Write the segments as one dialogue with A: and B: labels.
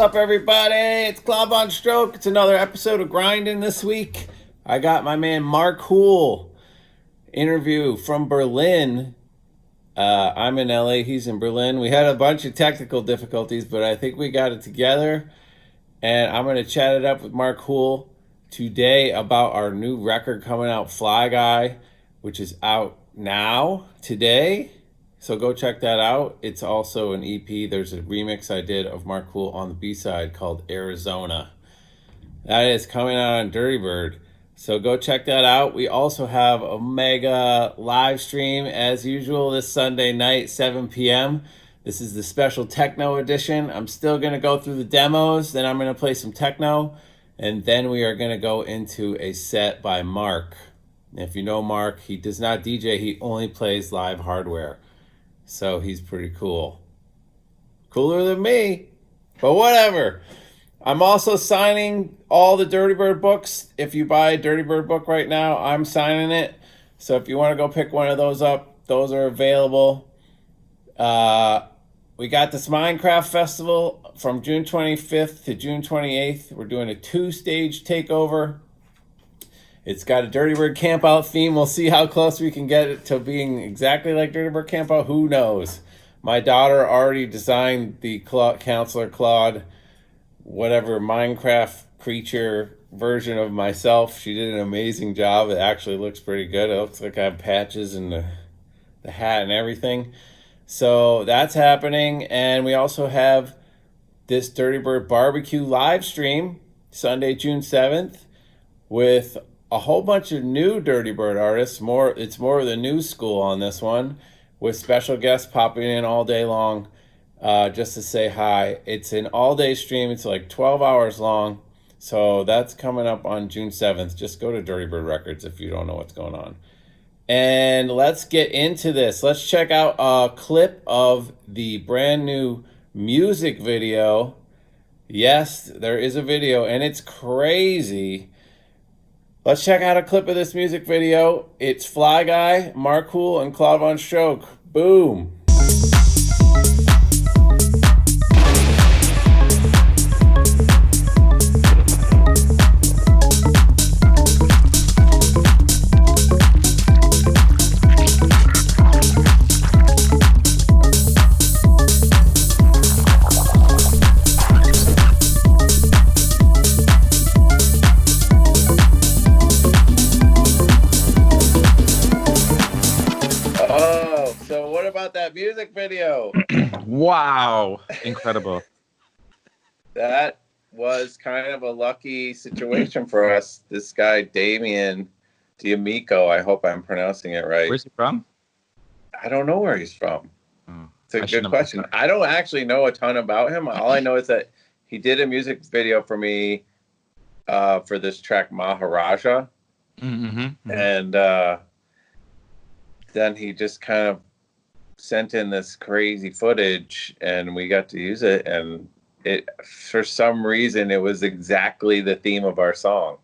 A: up, everybody? It's Claude Vonstroke. It's another episode of Grindin this week. I got my man Marc Houle interview from Berlin. I'm in LA, he's in Berlin. We had a bunch of technical difficulties, but I think we got it together. And I'm going to chat it up with Marc Houle today about our new record coming out, Fly Guy, which is out now, today. So go check that out. It's also an EP. There's a remix I did of Marc Houle on the B-side called Arizona. That is coming out on Dirtybird. So go check that out. We also have a mega live stream as usual this Sunday night, 7 p.m. This is the special techno edition. I'm still going to go through the demos. Then I'm going to play some techno. And then we are going to go into a set by Marc. If you know Marc, he does not DJ. He only plays live hardware. So he's pretty cool. Cooler than me, but whatever. I'm also signing all the Dirtybird books. If you buy a Dirtybird book right now, I'm signing it. So if you want to go pick one of those up, those are available. We got this Minecraft Festival from June 25th to June 28th. We're doing a 2-stage takeover. It's got a Dirtybird Campout theme. We'll see how close we can get it to being exactly like Dirtybird Campout. Who knows? My daughter already designed the Counselor Claude, whatever, Minecraft creature version of myself. She did an amazing job. It actually looks pretty good. It looks like I have patches and the hat and everything. So that's happening. And we also have this Dirtybird barbecue live stream Sunday, June 7th with a whole bunch of new Dirtybird artists. It's more of the new school on this one, with special guests popping in all day long just to say hi. It's an all-day stream. It's like 12 hours long. So that's coming up on June 7th. Just go to Dirtybird Records if you don't know what's going on. And let's get into this. Let's check out a clip of the brand new music video. Yes, there is a video, and it's crazy. Let's check out a clip of this music video. It's Fly Guy, Marc Houle, and Claude Vonstroke. Boom. That music video.
B: Wow. Incredible.
A: That was kind of a lucky situation for us. This guy, Damien D'Amico, I hope I'm pronouncing it right.
B: Where's he from?
A: I don't know where he's from.
B: Oh,
A: it's a good question. I don't actually know a ton about him. All I know is that he did a music video for me for this track, Maharaja.
B: Mm-hmm.
A: And then he just kind of sent in this crazy footage and we got to use it, and it, for some reason, it was exactly the theme of our song.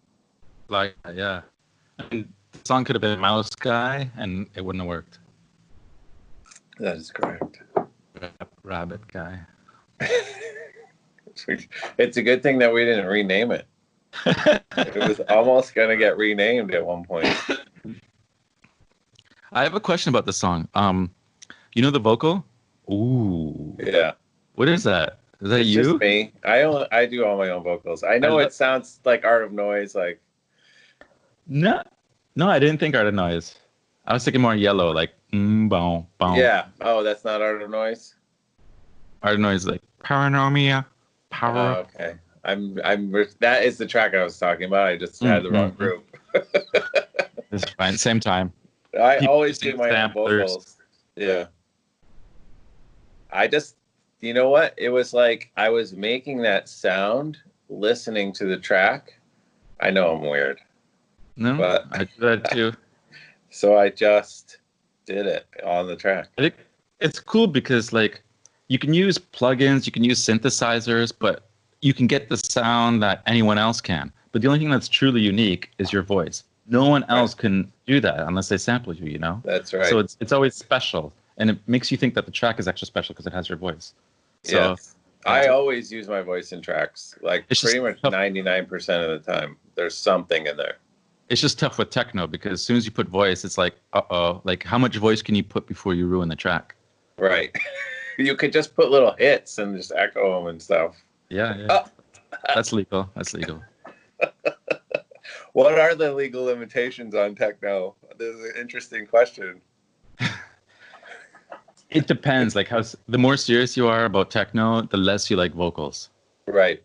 B: Like, yeah. I mean, the song could have been Mouse Guy and it wouldn't have worked.
A: That is correct.
B: Rabbit Guy.
A: It's a good thing that we didn't rename it. It was almost going to get renamed at one point.
B: I have a question about the song. You know the vocal? Ooh.
A: Yeah.
B: What is that? Is that you?
A: Just me. I do all my own vocals. I know it sounds like Art of Noise, like.
B: No, I didn't think Art of Noise. I was thinking more Yellow, like boom, boom.
A: Yeah. Oh, that's not Art of Noise.
B: Art of Noise is like Paranomia, Power.
A: Oh, okay. That is the track I was talking about. I just had the wrong group.
B: It's fine. Same time.
A: I always do my own vocals. Yeah. You know what? It was like I was making that sound, listening to the track. I know I'm weird.
B: No, but I do that too.
A: So I just did it on the track.
B: I think it's cool because, like, you can use plugins, you can use synthesizers, but you can get the sound that anyone else can. But the only thing that's truly unique is your voice. No one else can do that unless they sample you, you know?
A: That's right.
B: So it's always special. And it makes you think that the track is extra special because it has your voice. So
A: yes. I always use my voice in tracks, like
B: It's
A: pretty
B: just
A: much
B: tough.
A: 99% of the time. There's something in there.
B: It's just tough with techno because as soon as you put voice, it's like, like how much voice can you put before you ruin the track?
A: Right. You could just put little hits and just echo them and stuff.
B: Yeah, yeah.
A: Oh.
B: That's legal. That's legal.
A: What are the legal limitations on techno? This is an interesting question.
B: It depends. Like the more serious you are about techno, the less you like vocals.
A: Right.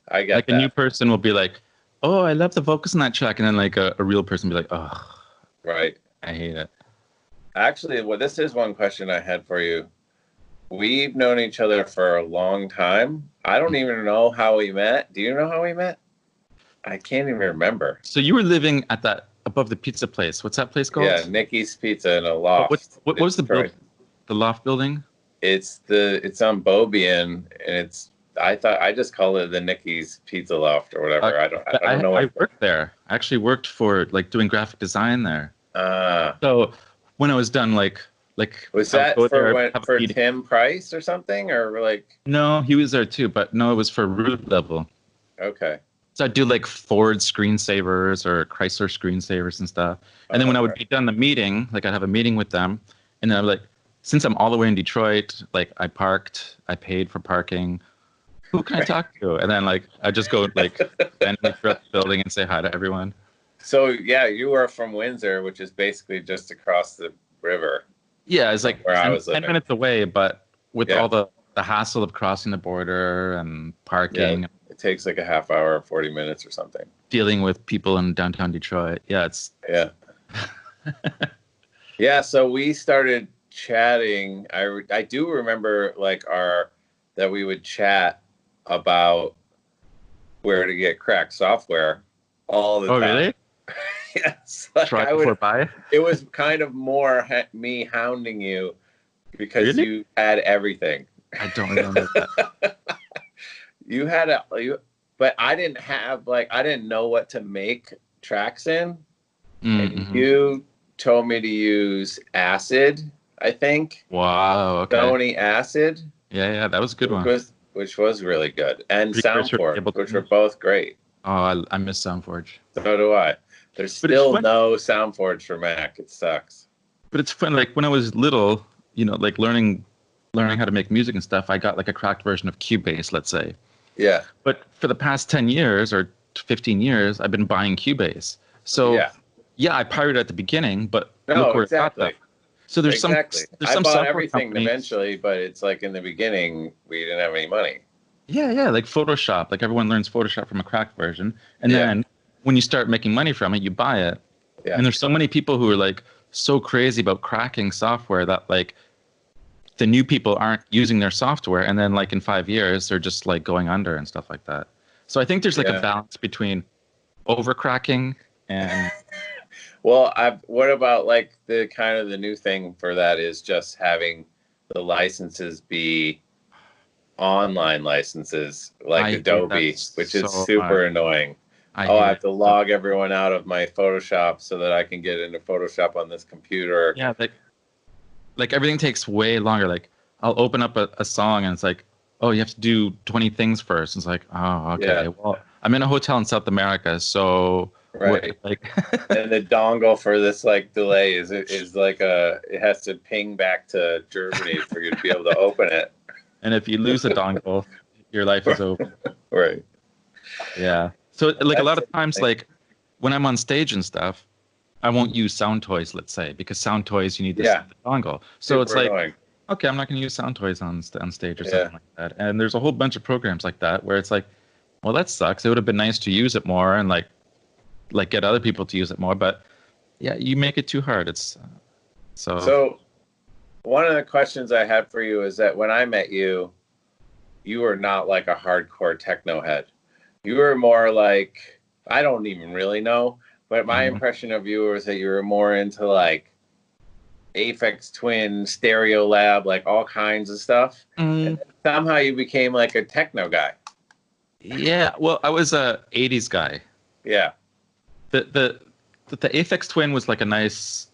A: I get
B: like
A: that.
B: A new person will be like, "Oh, I love the vocals in that track," and then like a real person will be like, "Oh,
A: right,
B: I hate it."
A: Actually, well, this is one question I had for you. We've known each other for a long time. I don't even know how we met. Do you know how we met? I can't even remember.
B: So you were living at that above the pizza place. What's that place called?
A: Yeah, Nikki's Pizza in a loft.
B: What was the loft building?
A: It's on Bobian, and I just call it the Nikki's Pizza Loft or whatever. I don't know.
B: I worked there. I actually worked for like doing graphic design there. So when I was done, like
A: was that for Tim Price or something, or like?
B: No, he was there too, but no, it was for root level.
A: Okay.
B: So I'd do like Ford screensavers or Chrysler screensavers and stuff. And then when I would be done the meeting, like I'd have a meeting with them, and then I'm like, since I'm all the way in Detroit, like I paid for parking. Who can I talk to? And then like I just go like randomly throughout the building and say hi to everyone.
A: So yeah, you were from Windsor, which is basically just across the river.
B: Yeah, it's like
A: where
B: 10 minutes away, but with all the hassle of crossing the border and parking.
A: Yeah, it takes like a half hour, 40 minutes or something.
B: Dealing with people in downtown Detroit. Yeah, it's...
A: Yeah. Yeah, so we started chatting. I do remember that we would chat about where to get cracked software all the time.
B: Oh, really?
A: Yes.
B: Try before buy?
A: It was kind of more me hounding you because you had everything.
B: I don't remember that.
A: You had but I didn't have I didn't know what to make tracks in.
B: Mm-hmm.
A: And you told me to use Acid, I think.
B: Wow. Okay.
A: Sony Acid.
B: Yeah, that was a good one.
A: Which was really good. And SoundForge, which were both great.
B: Oh, I miss SoundForge.
A: So do I. There's still no SoundForge for Mac. It sucks.
B: But it's fun. Like when I was little, like learning how to make music and stuff, I got like a cracked version of Cubase, let's say.
A: Yeah.
B: But for the past 10 years or 15 years, I've been buying Cubase. So yeah, I pirated at the beginning, but look where it got that. So there's some
A: bought everything eventually, but it's like in the beginning we didn't have any money.
B: Yeah, like Photoshop. Like everyone learns Photoshop from a cracked version, and then when you start making money from it, you buy it. Yeah. And there's so many people who are like so crazy about cracking software that like the new people aren't using their software, and then like in 5 years they're just like going under and stuff like that. So I think there's like a balance between overcracking and.
A: Well, what about like the kind of the new thing for that is just having the licenses be online licenses like Adobe, which is super annoying. I have to log everyone out of my Photoshop so that I can get into Photoshop on this computer.
B: Yeah, like everything takes way longer. Like I'll open up a song and it's like, oh, you have to do 20 things first. It's like, oh, okay. Yeah. Well, I'm in a hotel in South America, so
A: right. And the dongle for this delay is like it has to ping back to Germany for you to be able to open it.
B: And if you lose a dongle, your life is over.
A: Right.
B: Yeah. So like a lot of times, like when I'm on stage and stuff, I won't use Sound Toys, let's say, because Sound Toys you need the dongle. So it's like, annoying. Okay, I'm not going to use Sound Toys on stage or something like that. And there's a whole bunch of programs like that where it's like, well, that sucks. It would have been nice to use it more and like get other people to use it more. But yeah, you make it too hard. It's
A: So one of the questions I had for you is that when I met you, you were not like a hardcore techno head. You were more like, I don't even really know, but my impression of you was that you were more into like Aphex Twin, Stereo Lab, like all kinds of stuff. And somehow you became like a techno guy.
B: Yeah, well, I was a 80s guy.
A: Yeah.
B: The Aphex Twin was like a nice,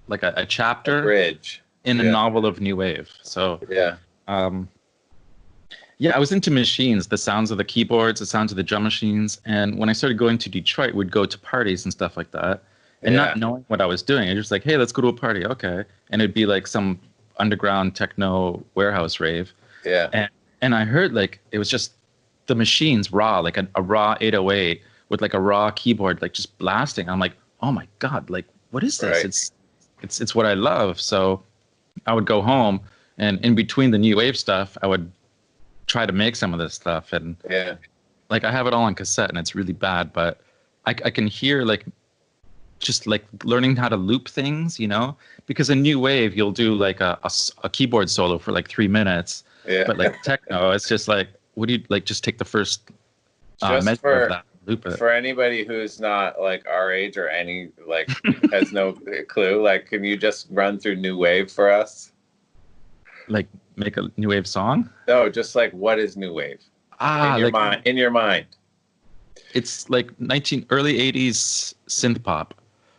B: like a chapter.
A: A bridge.
B: In a novel of new wave. So
A: yeah.
B: Yeah, I was into machines, the sounds of the keyboards, the sounds of the drum machines. And when I started going to Detroit, we'd go to parties and stuff like that. And
A: Yeah.
B: not knowing what I was doing, I was just like, hey, let's go to a party. Okay. And it'd be like some underground techno warehouse rave.
A: Yeah.
B: And I heard like it was just the machines raw, like a raw 808 with like a raw keyboard, like just blasting. I'm like, oh my God, like what is this?
A: Right.
B: It's what I love. So I would go home and in between the new wave stuff, I would try to make some of this stuff. And
A: Yeah.
B: like I have it all on cassette and it's really bad, but I can hear like just like learning how to loop things, you know, because in new wave you'll do like a keyboard solo for like 3 minutes,
A: Yeah.
B: but like techno it's just like, what do you like, just take the first
A: Just
B: measure
A: for
B: of that, loop it.
A: for anybody who's not like our age or any like has no clue, like can you just run through new wave for us?
B: Like make a new wave song.
A: No, just like what is new wave in your
B: Like
A: mind? In your mind.
B: it's like early 80s synth pop.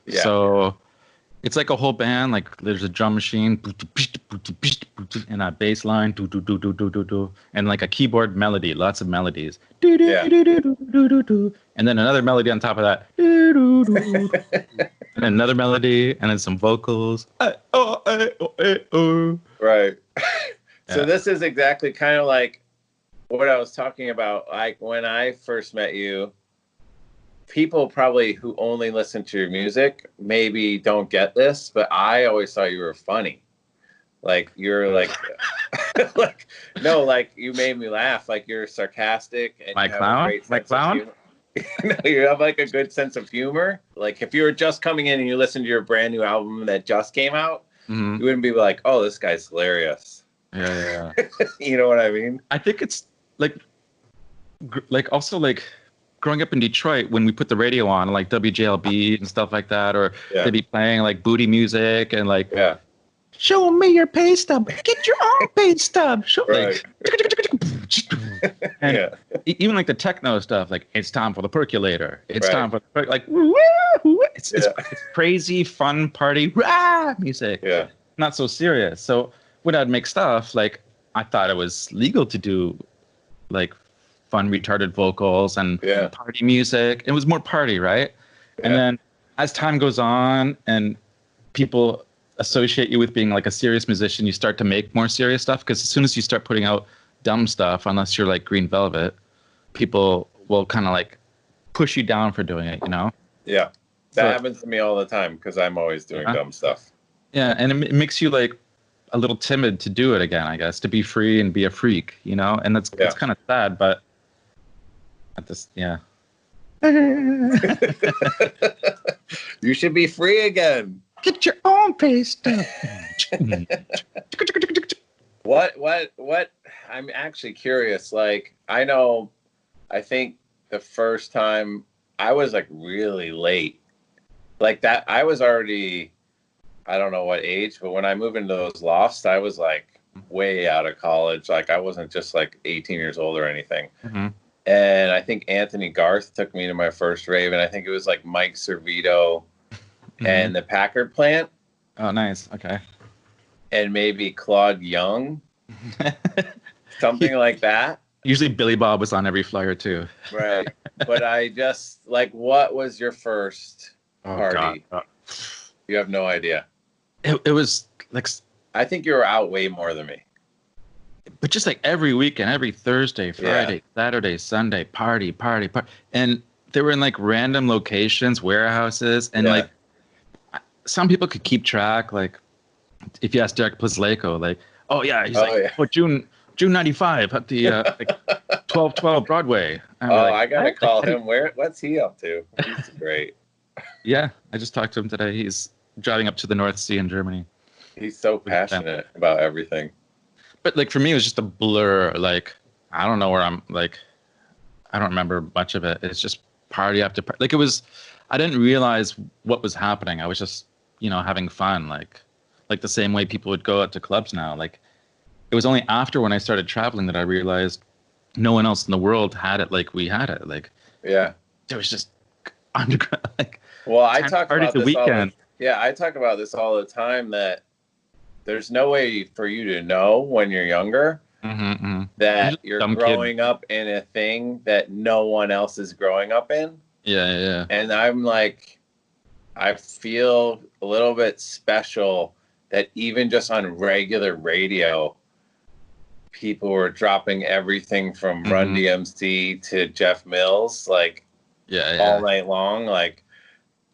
A: Yeah.
B: So it's like a whole band, like there's a drum machine and a bass line, and like a keyboard melody, lots of melodies.
A: Yeah.
B: And then another melody on top of that. And another melody, and then some vocals.
A: Right. So
B: Yeah.
A: this is exactly kind of like what I was talking about. Like when I first met you, people probably who only listen to your music maybe don't get this, but I always thought you were funny. Like you're like, like no, like you made me laugh. Like you're sarcastic and
B: My
A: you have
B: clown?
A: a great
B: My
A: sense of
B: clown?
A: humor. No, you have like a good sense of humor. Like if you were just coming in and you listened to your brand new album that just came out,
B: Mhm.
A: you wouldn't be like, "Oh, this guy's hilarious."
B: Yeah.
A: You know what I mean?
B: I think it's like also like growing up in Detroit when we put the radio on like WJLB and stuff like that, or
A: Yeah.
B: they'd be playing like booty music and like
A: Yeah.
B: show me your pay stub, get your own pay stub. Show
A: Right.
B: and
A: Yeah.
B: even like the techno stuff, like it's time for the percolator. It's
A: Right.
B: time for like woo, woo. It's crazy fun party rah, music.
A: Yeah.
B: Not so serious. So when I'd make stuff, like I thought it was legal to do like fun retarded vocals and
A: Yeah.
B: party music. It was more party, right? And
A: Yeah.
B: then as time goes on and people associate you with being like a serious musician, you start to make more serious stuff, because as soon as you start putting out dumb stuff, unless you're like Green Velvet, people will kind of like push you down for doing it, you know?
A: Yeah. That
B: So-
A: happens to me all the time because I'm always doing dumb stuff.
B: Yeah, and it makes you like a little timid to do it again, I guess, to be free and be a freak, you know? And that's
A: Yeah.
B: it's kind of sad, but at this, yeah.
A: You should be free again.
B: Get your own pay stub.
A: What I'm actually curious. Like I think the first time I was like really late. Like that I was already, I don't know what age, but when I moved into those lofts, I was like way out of college. Like I wasn't just like 18 years old or anything.
B: Mhm.
A: And I think Anthony Garth took me to my first rave, and I think it was like Mike Servito and the Packard plant,
B: Oh, nice. Okay.
A: and maybe Claude Young, something like that.
B: Usually Billy Bob was on every flyer too.
A: Right. But I just like, what was your first party?
B: God.
A: You have no idea.
B: It was like,
A: I think you were out way more than me.
B: but just like every weekend, every Thursday, Friday, Saturday, Sunday, party. And they were in like random locations, warehouses, and
A: Yeah.
B: like some people could keep track. Like if you ask Derek Plazleko, like, oh yeah, he's June 95 at the like 1212 Broadway. And we're like,
A: I gotta
B: "What?"
A: call him. What's he up to? He's great.
B: Yeah, I just talked to him today. He's driving up to the North Sea in Germany.
A: He's so passionate about everything.
B: But like for me, it was just a blur. Like I don't know where I'm. Like I don't remember much of it. It's just party after party. Like it was. I didn't realize what was happening. I was just having fun. Like the same way people would go out to clubs now. Like it was only after when I started traveling that I realized no one else in the world had it like we had it. Like
A: Yeah.
B: there was just underground. Like
A: Well, I talk
B: party
A: about
B: the
A: this
B: weekend.
A: I talk about this all the time, that there's no way for you to know when you're younger, that
B: just
A: you're
B: dumb kid.
A: growing up in a thing that no one else is growing up in.
B: Yeah.
A: And I'm like, I feel a little bit special that even just on regular radio, people were dropping everything from Run DMC to Jeff Mills, like all night long, like,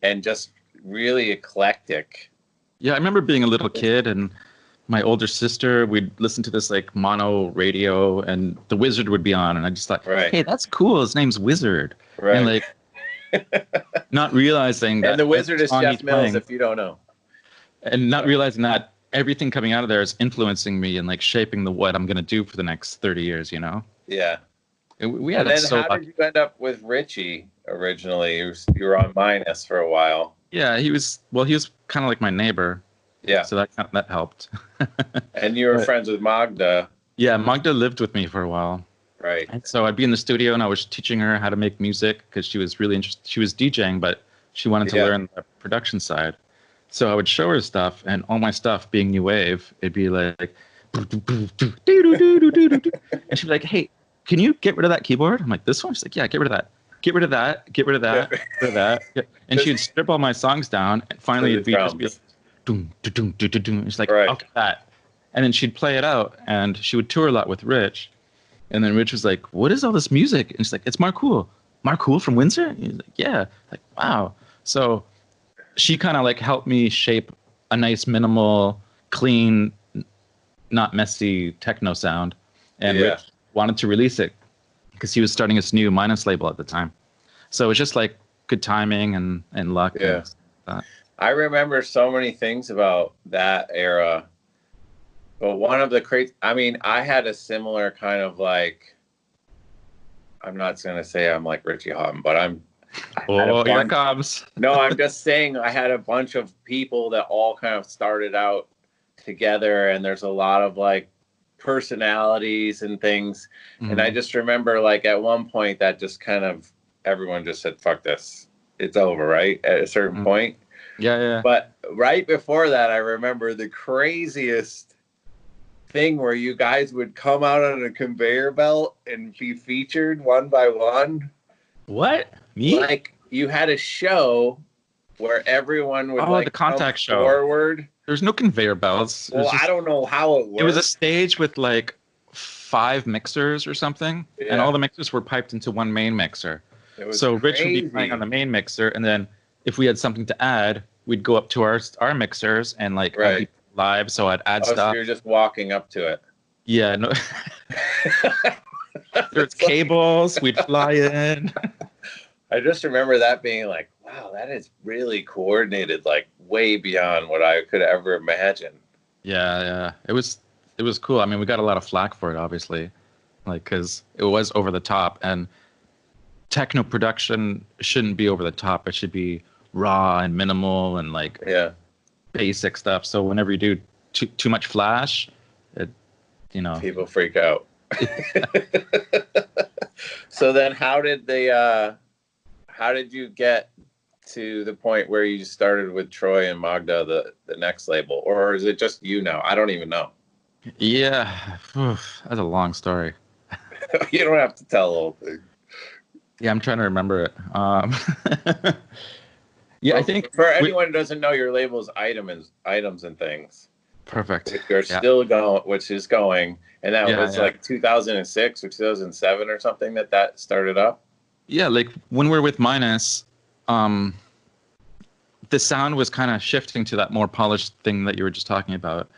A: and just really eclectic.
B: Yeah, I remember being a little kid and my older sister, we'd listen to this like mono radio and the Wizard would be on. And I just thought, hey, that's cool. His name's Wizard.
A: Right.
B: And like not realizing that.
A: And the Wizard is Jeff Mills, if you don't know.
B: And not realizing that everything coming out of there is influencing me and like shaping what I'm going to do for the next 30 years, you know?
A: Yeah.
B: We
A: had and then how did you end up with Richie originally? You were on Minus for a while.
B: Yeah, he was kind of like my neighbor.
A: Yeah.
B: So that helped.
A: And you were friends with Magda.
B: Yeah, Magda lived with me for a while.
A: Right.
B: And so I'd be in the studio and I was teaching her how to make music because she was really interested. She was DJing, but she wanted to learn the production side. So I would show her stuff, and all my stuff being new wave, it'd be like, and she'd be like, "Hey, can you get rid of that keyboard?" I'm like, "This one?" She's like, "Yeah, get rid of that. Get rid of that. Get rid of that. Get rid of that." And she'd strip all my songs down, and finally it'd be just be like, doom, doom, doom, doom, doom. She's like, "Okay, that." And then she'd play it out, and she would tour a lot with Rich. And then Rich was like, "What is all this music?" And she's like, "It's Marc Houle. Marc Houle from Windsor?" And he's like, "Yeah." Like, wow. So she kind of like helped me shape a nice, minimal, clean, not messy techno sound. And Rich wanted to release it because he was starting his new Minus label at the time. So it was just like good timing and luck.
A: Yeah. And I remember so many things about that era. But one of the I had a similar kind of like, I'm not going to say I'm like Richie Houghton, but here comes. No, I'm just saying I had a bunch of people that all kind of started out together, and there's a lot of like personalities and things. And I just remember like at one point that just kind of everyone just said, "Fuck this. It's over," right? At a certain point.
B: Yeah.
A: But right before that, I remember the craziest thing where you guys would come out on a conveyor belt and be featured one by one.
B: What? Me?
A: Like you had a show where everyone would
B: the contact show
A: forward.
B: There's no conveyor belts.
A: Well, I don't know how it worked.
B: It was a stage with like 5 mixers or something, and all the mixers were piped into one main mixer. So Rich would be playing on the main mixer, and then if we had something to add, we'd go up to our mixers and like I'd be live, so I'd add stuff. So
A: you're just walking up to it.
B: Yeah, no. There's cables. We'd fly in.
A: I just remember that being like, wow, that is really coordinated, like way beyond what I could ever imagine.
B: Yeah. It was cool. I mean, we got a lot of flack for it, obviously, like because it was over the top, and techno production shouldn't be over the top. It should be raw and minimal and like basic stuff. So whenever you do too much flash,
A: people freak out. So then how did you get to the point where you started with Troy and Magda, the next label, or is it just you now? I don't even know.
B: Yeah. That's a long story.
A: You don't have to tell the whole thing.
B: Yeah, I'm trying to remember it. Yeah, I think
A: for anyone who doesn't know, your label is items and things.
B: Perfect.
A: You're still going, which is going, and that was like 2006 or 2007 or something that started up.
B: Yeah, like when we're with Minus, the sound was kind of shifting to that more polished thing that you were just talking about,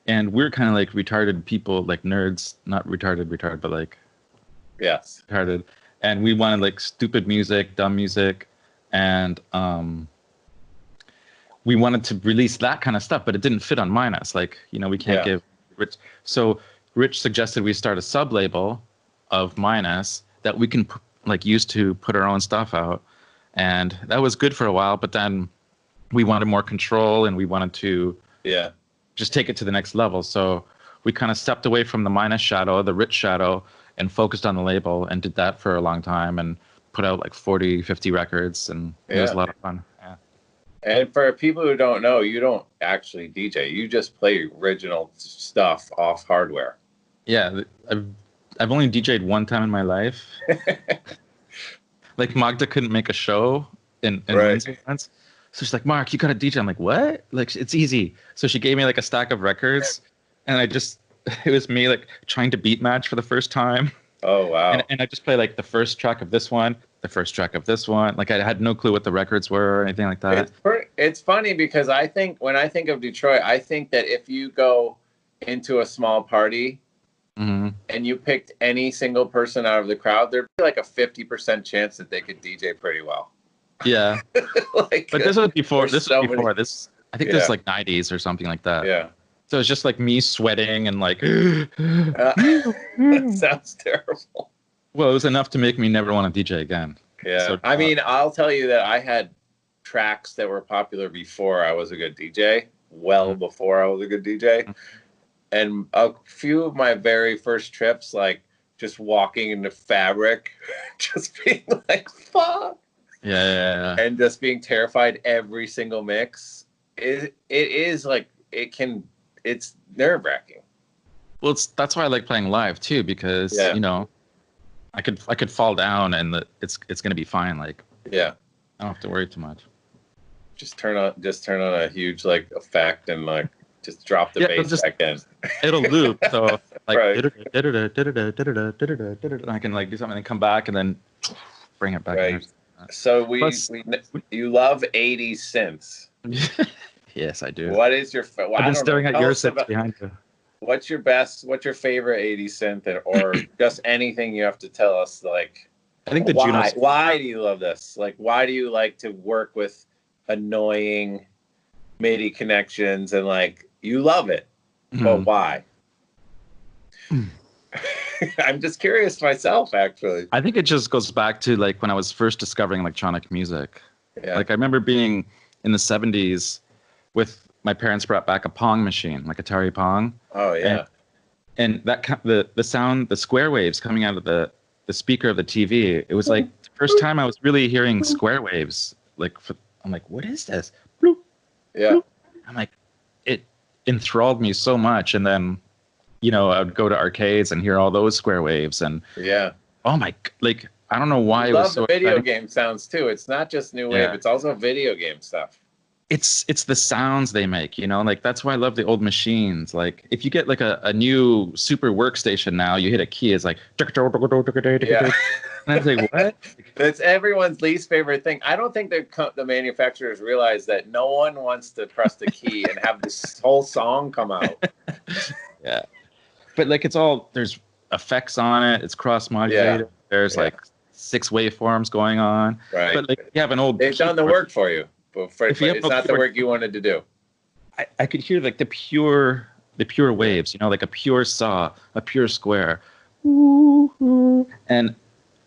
B: and we're kind of like retarded people, like nerds, not retarded, but like retarded, and we wanted like stupid music, dumb music, and we wanted to release that kind of stuff, but it didn't fit on Minus. Like, we can't give Rich. So Rich suggested we start a sub-label of Minus that we can use to put our own stuff out. And that was good for a while, but then we wanted more control and we wanted to just take it to the next level. So we kind of stepped away from the Minus shadow, the Rich shadow, and focused on the label and did that for a long time and put out like 40, 50 records, and it was a lot of fun. Yeah.
A: And for people who don't know, you don't actually DJ. You just play original stuff off hardware.
B: Yeah, I've only DJ'd one time in my life. Like Magda couldn't make a show in
A: Right.
B: Windsor once. So she's like, Mark, you got to DJ. I'm like, what? Like, it's easy. So she gave me like a stack of records, and it was me like trying to beat match for the first time.
A: Oh, wow.
B: And I just play like the first track of this one, the first track of this one. Like I had no clue what the records were or anything like that.
A: It's funny because I think when I think of Detroit, I think that if you go into a small party
B: Mm-hmm.
A: and you picked any single person out of the crowd, there'd be like a 50% chance that they could DJ pretty well.
B: Yeah.
A: Like,
B: But this was before.
A: there's
B: This was
A: so
B: before
A: many-
B: this. I think
A: Yeah.
B: this was like 90s or something like that.
A: Yeah.
B: So it's just like me sweating and like.
A: That sounds terrible.
B: Well, it was enough to make me never want to DJ again.
A: Yeah.
B: So,
A: I mean, I'll tell you that I had tracks that were popular before I was a good DJ, well before I was a good DJ. And a few of my very first trips, like just walking into Fabric, just being like, fuck.
B: Yeah.
A: And just being terrified every single mix. It is like, it's nerve wracking.
B: Well, that's why I like playing live too, because
A: Yeah.
B: you know, I could fall down and it's gonna be fine. Like
A: Yeah.
B: I don't have to worry too much.
A: Just turn on a huge like effect and like just drop the
B: Yeah,
A: bass back in.
B: It'll loop, so like
A: Right.
B: and I can like do something and come back and then bring it back.
A: Right. So
B: Plus-
A: you love 80s synths.
B: Yes, I do.
A: What is your?
B: I've been staring at your set behind you.
A: What's your favorite 80s synth, or just anything you have to tell us? Like,
B: I think the Juno.
A: why do you love this? Like, why do you like to work with annoying MIDI connections and like you love it, but why? I'm just curious myself, actually.
B: I think it just goes back to like when I was first discovering electronic music.
A: Yeah.
B: Like I remember being in the 70s with my parents brought back a Pong machine, like Atari Pong.
A: Oh yeah.
B: And that the sound, the square waves coming out of the speaker of the TV, it was like the first time I was really hearing square waves. Like I'm like, what is this? Bloop,
A: Yeah.
B: bloop. I'm like, it enthralled me so much. And then, you know, I would go to arcades and hear all those square waves and
A: Yeah.
B: oh my, like I don't know why
A: I
B: it was
A: love
B: so
A: the video
B: exciting.
A: game sounds too. It's not just new wave;
B: Yeah.
A: it's also video game stuff.
B: It's the sounds they make, you know, like that's why I love the old machines. Like if you get like a new super workstation now, you hit a key, it's like
A: Yeah.
B: and I was like, what?
A: That's everyone's least favorite thing. I don't think the manufacturers realize that no one wants to press the key and have this whole song come out.
B: Yeah. But like it's all there's effects on it, it's cross modulated.
A: Yeah.
B: There's like 6 waveforms going on.
A: Right.
B: But like you have an old
A: They've done the
B: keyboard,
A: work for you, but
B: If you have
A: it's
B: no
A: not the
B: keyboard-
A: work you wanted to do.
B: I could hear like the pure waves, you know, like a pure saw, a pure square. And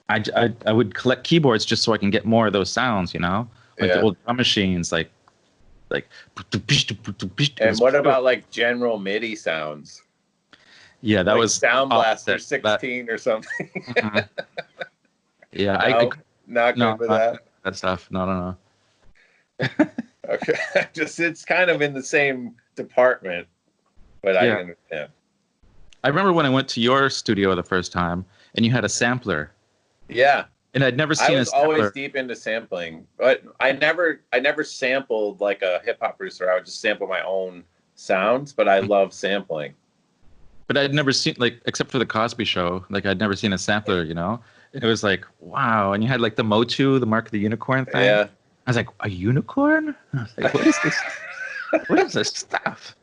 B: I would collect keyboards just so I can get more of those sounds, you know, like the
A: Yeah.
B: old drum machines, like.
A: And what about like general MIDI sounds?
B: Yeah, that
A: like
B: was
A: Sound Blaster
B: opposite. That-
A: 16 or something.
B: Mhm. Yeah,
A: No, not good
B: no,
A: with
B: not
A: that.
B: that stuff. No.
A: Okay, just it's kind of in the same department, but I
B: Yeah.
A: understand.
B: I remember when I went to your studio the first time, and you had a sampler,
A: Yeah,
B: and I'd never
A: I
B: seen a
A: was
B: sampler.
A: always deep into sampling, but I never sampled like a hip hop producer. I would just sample my own sounds, but I love sampling.
B: But I'd never seen, like, except for the Cosby Show, like I'd never seen a sampler, you know. It was like, wow, and you had like the Motu, the Mark of the Unicorn thing.
A: Yeah,
B: I was like, a unicorn? I was like, what is this? What is this stuff?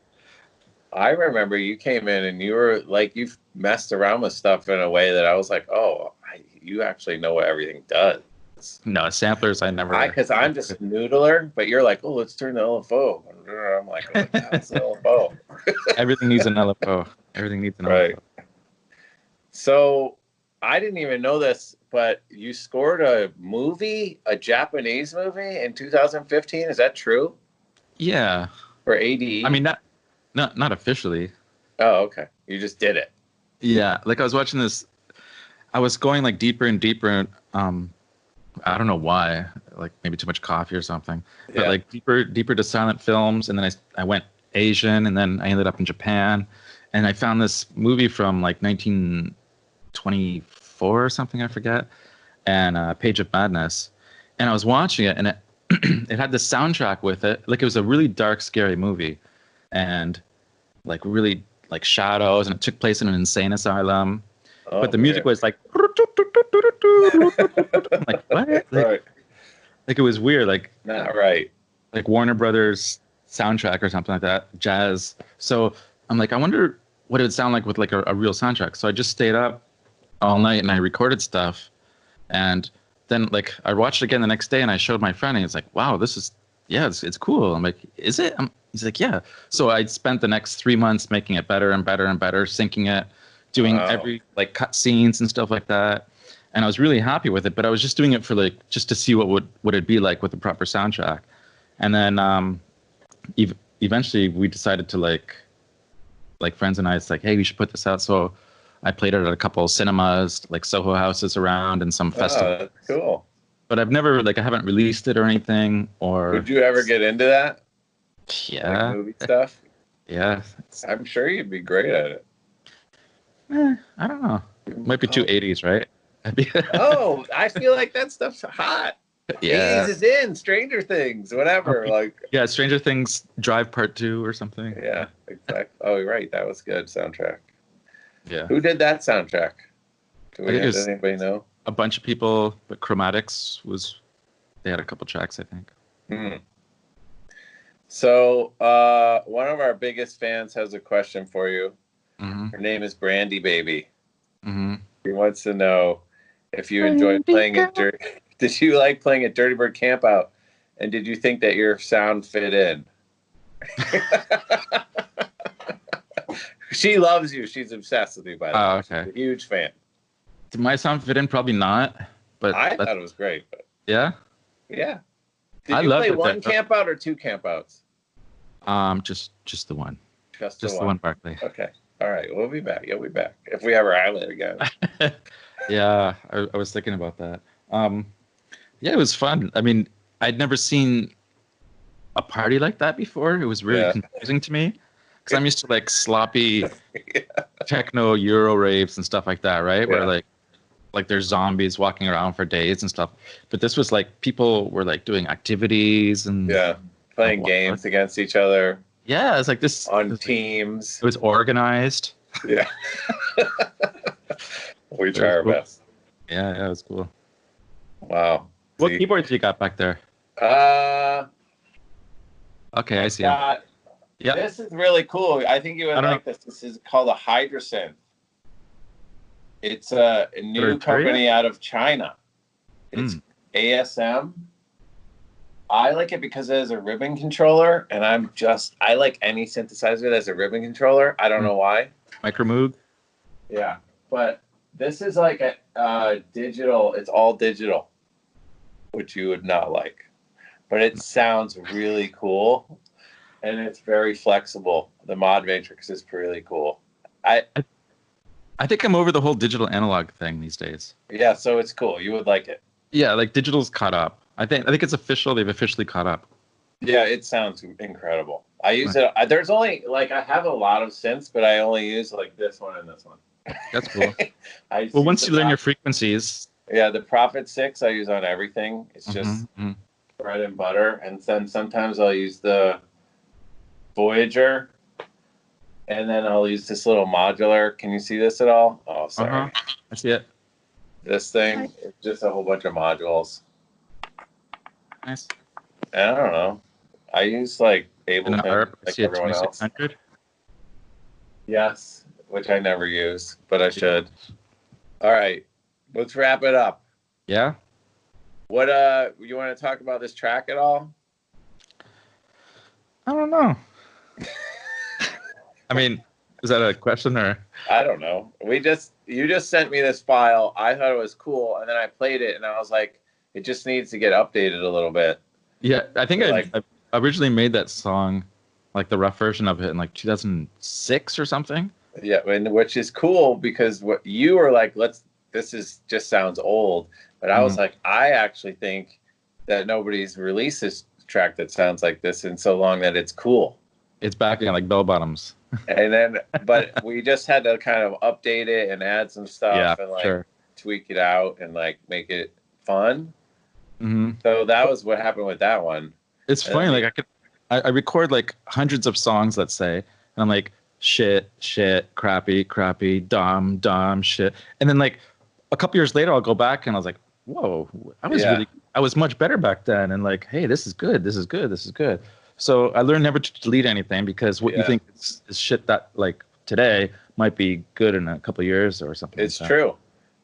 A: I remember you came in and you were like, you've messed around with stuff in a way that I was like, oh, you actually know what everything does.
B: No, samplers I never.
A: Because I'm just a noodler, but you're like, oh, let's turn the LFO. I'm like, oh, that's the LFO.
B: Everything needs an LFO. Everything needs an
A: Right.
B: LFO.
A: So I didn't even know this, but you scored a movie, a Japanese movie in 2015. Is that true?
B: Yeah.
A: For ADE?
B: I mean, not officially.
A: Oh, okay. You just did it.
B: Yeah, like I was watching this. I was going like deeper and deeper. I don't know why. Like maybe too much coffee or something. But
A: Yeah.
B: like deeper to silent films, and then I went Asian, and then I ended up in Japan, and I found this movie from like 1924 or something, I forget, and Page of Madness, and I was watching it, and it it had the soundtrack with it. Like it was a really dark, scary movie, and like really like shadows, and it took place in an insane asylum.
A: Oh,
B: But the music was like, I'm like what? Like,
A: right.
B: like it was weird, like
A: Not right.
B: like Warner Brothers soundtrack or something like that, jazz. So I'm like, I wonder what it would sound like with like a real soundtrack. So I just stayed up all night and I recorded stuff, and then like I watched it again the next day and I showed my friend and he's like, wow, this is it's cool. I'm like, is it? He's like, yeah. So I spent the next 3 months making it better and better and better, syncing it, doing every like cut scenes and stuff like that. And I was really happy with it, but I was just doing it for like just to see what it'd be like with the proper soundtrack. And then eventually we decided to like friends and I, it's like, hey, we should put this out. So I played it at a couple of cinemas, like Soho houses around, and some festivals.
A: That's cool.
B: But I've never I haven't released it or anything. Or
A: would you ever get into that?
B: Yeah,
A: like movie stuff.
B: Yeah,
A: I'm sure you'd be great at it.
B: I don't know. It might be too 80s, right?
A: Oh, I feel like that stuff's hot.
B: Yeah.
A: 80s is in Stranger Things, whatever. Like
B: yeah, Stranger Things Drive Part 2 or something.
A: Yeah, exactly. Oh, right. That was good soundtrack.
B: Yeah.
A: Who did that soundtrack? Does anybody know?
B: A bunch of people, but Chromatics they had a couple tracks, I think.
A: So one of our biggest fans has a question for you.
B: Mm-hmm.
A: Her name is Brandy Baby.
B: Mm-hmm.
A: She wants to know if you enjoyed playing at Did you like playing at Dirtybird Campout? And did you think that your sound fit in? She loves you. She's obsessed with you, by the way.
B: Oh, okay.
A: She's a huge fan.
B: Did my sound fit in? Probably not. But
A: I thought it was great. But
B: yeah?
A: Yeah. Did
B: I
A: you
B: loved
A: play
B: it
A: one
B: there.
A: campout or two campouts?
B: Just the one.
A: Just
B: the one, Barclay.
A: Okay. All right. We'll be back. You'll be back. If we ever island again.
B: Yeah, I was thinking about that. Yeah, it was fun. I mean, I'd never seen a party like that before. It was really confusing to me. Because I'm used to like sloppy techno Euro raves and stuff like that, right? Where like there's zombies walking around for days and stuff. But this was like people were like doing activities and
A: playing games against each other.
B: Yeah, it's like this
A: on teams.
B: It was organized.
A: Yeah. We try our best.
B: Yeah, it was cool.
A: Wow.
B: What keyboards you got back there? Okay, I see.
A: Yeah. This is really cool. I think you would like this. This is called a Hydrosynth. It's a new company out of China. It's ASM. I like it because it has a ribbon controller, and I like any synthesizer that has a ribbon controller. I don't know why.
B: Micromoog?
A: Yeah, but this is like a digital. It's all digital, which you would not like. But it sounds really cool, and it's very flexible. The mod matrix is really cool. I
B: think I'm over the whole digital analog thing these days.
A: Yeah, so it's cool. You would like it.
B: Yeah, like digital's caught up. I think it's official. They've officially caught up.
A: Yeah, it sounds incredible. I use it. There's only I have a lot of synths, but I only use like this one and this one.
B: That's cool. Well, once you learn your frequencies.
A: Yeah, the Prophet 6 I use on everything. It's just bread and butter. And then sometimes I'll use the Voyager. And then I'll use this little modular. Can you see this at all? Oh, sorry.
B: I see it.
A: This thing is just a whole bunch of modules.
B: Nice.
A: And I don't know. I use like Ableton like everyone else. Yes, which I never use, but I should. All right, let's wrap it up.
B: Yeah.
A: What you want to talk about this track at all?
B: I don't know. I mean, is that a question or?
A: I don't know. You just sent me this file. I thought it was cool, and then I played it, and I was like, it just needs to get updated a little bit.
B: Yeah, I think I originally made that song, like the rough version of it, in like 2006 or something. Yeah,
A: and which is cool because what you were like, this just sounds old, but I was like, I actually think that nobody's released this track that sounds like this in so long that it's cool.
B: It's back in like bell bottoms.
A: And then, but we just had to kind of update it and add some stuff and like
B: sure.
A: tweak it out and like make it fun.
B: Hmm.
A: So that was what happened with that one.
B: It's
A: And
B: funny.
A: then
B: Like I record like hundreds of songs, let's say, and I'm like, shit, crappy, dumb, shit. And then like a couple years later, I'll go back and I was like, whoa, I was much better back then. And like, hey, this is good. So I learned never to delete anything, because what you think is shit that like today might be good in a couple of years or something.
A: It's
B: like
A: true.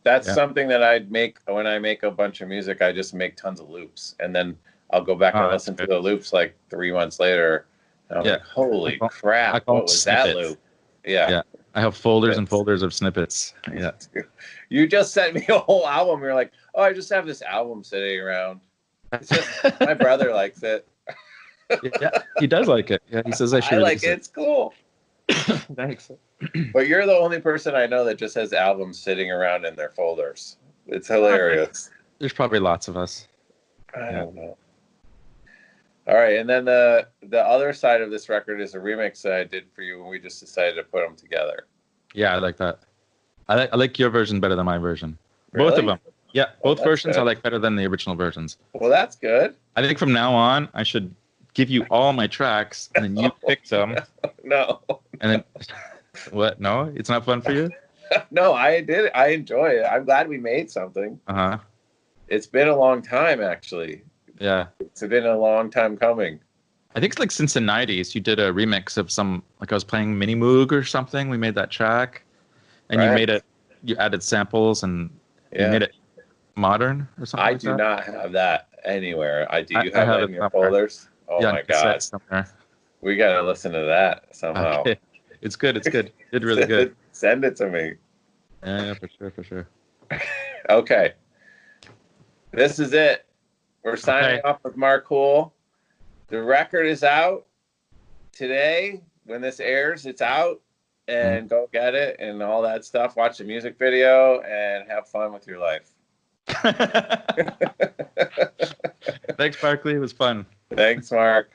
A: That's something that I'd make when I make a bunch of music. I just make tons of loops, and then I'll go back and listen to the loops like 3 months later. And I'm like, holy crap, what was that loop? Yeah.
B: I have folders and folders of snippets. Yeah.
A: You just sent me a whole album. You're like, oh, I just have this album sitting around. It's just my brother likes it.
B: Yeah, he does like it. Yeah, he says I should.
A: I like it. It's cool.
B: Thanks.
A: But you're the only person I know that just has albums sitting around in their folders. It's hilarious.
B: There's probably lots of us.
A: I don't know. All right, and then the other side of this record is a remix that I did for you, and we just decided to put them together.
B: Yeah, I like that. I like your version better than my version.
A: Really?
B: Both of them. Yeah, both versions
A: good.
B: I like better than the original versions.
A: Well, that's good.
B: I think from now on, I should give you all my tracks, and then you pick them.
A: No.
B: And then, what? No, it's not fun for you?
A: No, I did. I enjoy it. I'm glad we made something.
B: Uh-huh.
A: It's been a long time, actually.
B: Yeah.
A: It's been a long time coming.
B: I think it's like since the 90s, you did a remix of some, like I was playing Mini Moog or something. We made that track, and you added samples, and you made it modern or something.
A: I do not have that anywhere. Do you have it in your
B: somewhere.
A: folders? Oh my God.
B: Somewhere.
A: We got to listen to that somehow.
B: Okay. It's good. It did really good.
A: Send it to me.
B: Yeah, for sure.
A: Okay. This is it. We're signing off with Marc Houle. The record is out today. When this airs, it's out. And go get it and all that stuff. Watch the music video and have fun with your life.
B: Thanks, Barkley. It was fun.
A: Thanks, Marc.